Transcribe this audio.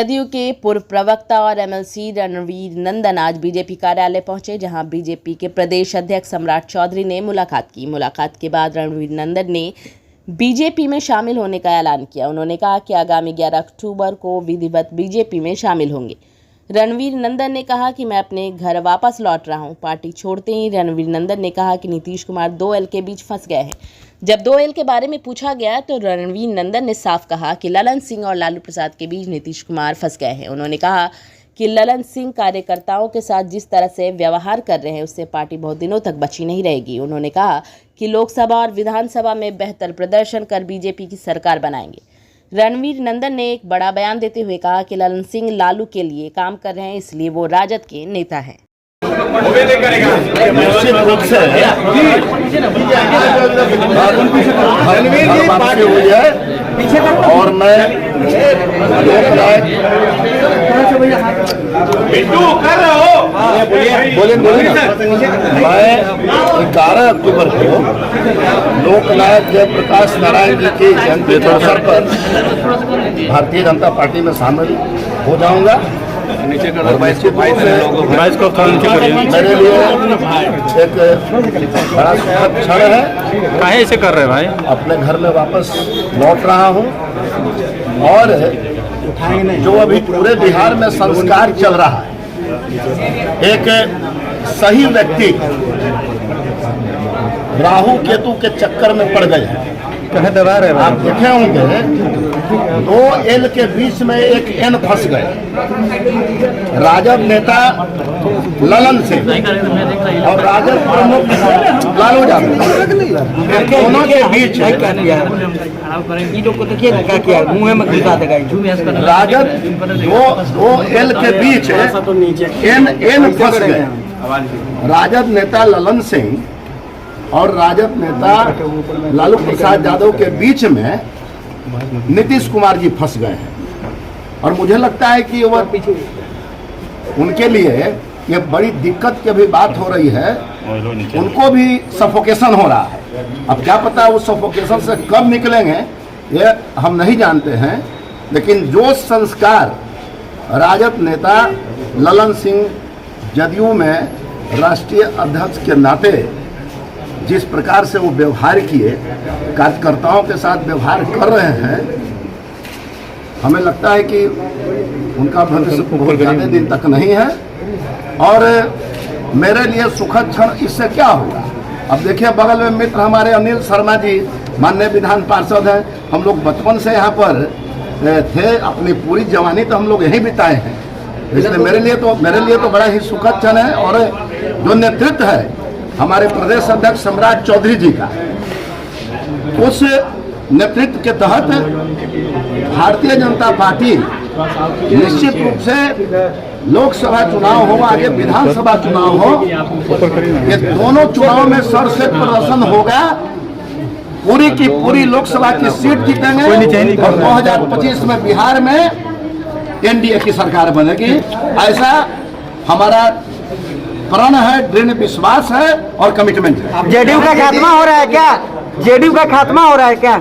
जदयू के पूर्व प्रवक्ता और एमएलसी रणवीर नंदन आज बीजेपी कार्यालय पहुंचे, जहां बीजेपी के प्रदेश अध्यक्ष सम्राट चौधरी ने मुलाकात की। मुलाकात के बाद रणवीर नंदन ने बीजेपी में शामिल होने का ऐलान किया। उन्होंने कहा कि आगामी 11 अक्टूबर को विधिवत बीजेपी में शामिल होंगे। रणवीर नंदन ने कहा कि मैं अपने घर वापस लौट रहा हूं। पार्टी छोड़ते ही रणवीर नंदन ने कहा कि नीतीश कुमार 2 एल के बीच फंस गए हैं। जब 2 एल के बारे में पूछा गया तो रणवीर नंदन ने साफ कहा कि ललन सिंह और लालू प्रसाद के बीच नीतीश कुमार फंस गए हैं। उन्होंने कहा कि ललन सिंह कार्यकर्ताओं के साथ जिस तरह से व्यवहार कर रहे हैं उससे पार्टी बहुत दिनों तक बची नहीं रहेगी। उन्होंने कहा कि लोकसभा और विधानसभा में बेहतर प्रदर्शन कर बीजेपी की सरकार बनाएंगे। रणवीर नंदन ने एक बड़ा बयान देते हुए कहा कि ललन सिंह लालू के लिए काम कर रहे हैं, इसलिए वो राजद के नेता हैं। निश्चित रूप से हुई है और मैं मैं 11 अक्टूबर को लोकनायक जयप्रकाश नारायण जी की जयंती के अवसर पर भारतीय जनता पार्टी में शामिल हो जाऊंगा। मेरे लिए एक बड़ा सुखद क्षण है। काहे ऐसे कर रहे भाई? अपने घर में वापस लौट रहा हूं और जो अभी पूरे बिहार में संस्कार चल रहा है, एक सही व्यक्ति राहु केतु के चक्कर में पड़ गए हैं। आप देखे होंगे 2 एल के बीच में एक एन फंस गए। राजद नेता ललन सिंह और राजद प्रमुख लालू यादव, दोनों के बीच राजद 2 एल के बीच एन फंस गए। राजद नेता ललन सिंह और राजद नेता लालू प्रसाद यादव के बीच में नीतीश कुमार जी फंस गए हैं और मुझे लगता है कि वह उनके लिए ये बड़ी दिक्कत की भी बात हो रही है। उनको भी सफोकेशन हो रहा है। अब क्या पता वो सफोकेशन से कब निकलेंगे ये हम नहीं जानते हैं, लेकिन जो संस्कार राजद नेता ललन सिंह जदयू में राष्ट्रीय अध्यक्ष के नाते जिस प्रकार से वो व्यवहार किए, कार्यकर्ताओं के साथ व्यवहार कर रहे हैं, हमें लगता है कि उनका भविष्य बहुत ज़्यादा दिन तक नहीं है। और मेरे लिए सुखद क्षण इससे क्या होगा। अब देखिए बगल में मित्र हमारे अनिल शर्मा जी माननीय विधान पार्षद हैं। हम लोग बचपन से यहाँ पर थे, अपनी पूरी जवानी तो हम लोग यहीं बिताए हैं, इसलिए मेरे लिए तो बड़ा ही सुखद क्षण है। और जो नेतृत्व है हमारे प्रदेश अध्यक्ष सम्राट चौधरी जी का, उस नेतृत्व के तहत भारतीय जनता पार्टी निश्चित रूप से लोकसभा चुनाव हो, आगे विधानसभा चुनाव हो, ये दोनों चुनाव में सर्वश्रेष्ठ प्रदर्शन होगा। पूरी की पूरी लोकसभा की सीट जीतेंगे और 2025 में बिहार में एनडीए की सरकार बनेगी। ऐसा हमारा प्रण है, दृढ़ विश्वास है और कमिटमेंट है। जेडीयू का खात्मा हो रहा है क्या? जेडीयू का खात्मा हो रहा है क्या?